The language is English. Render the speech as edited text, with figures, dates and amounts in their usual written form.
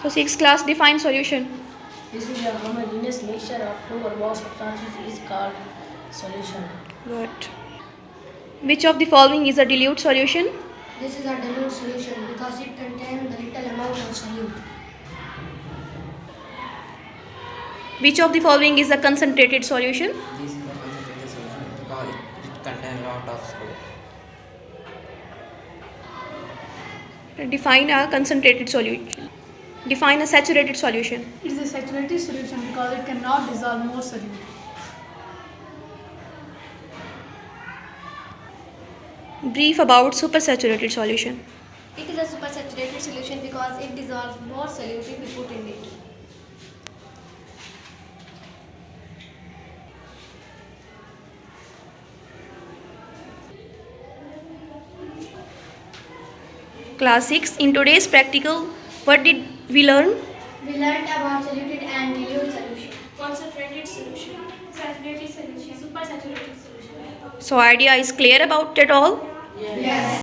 So 6th class, define solution. This is a homogeneous mixture of two or more substances is called solution. Good. Which of the following is a dilute solution? This is a dilute solution because it contains the little amount of solute. Which of the following is a concentrated solution? This is a concentrated solution because it contains a lot of solute. Define a concentrated solution. Define a saturated solution. It is a saturated solution because it cannot dissolve more solute. Brief about supersaturated solution. It is a supersaturated solution because it dissolves more solute if we put in it. Class 6. In today's practical, what did we learn? We learned about soluted and dilute solution. Concentrated solution, saturated solution, supersaturated solution. So idea is clear about it all? Yes.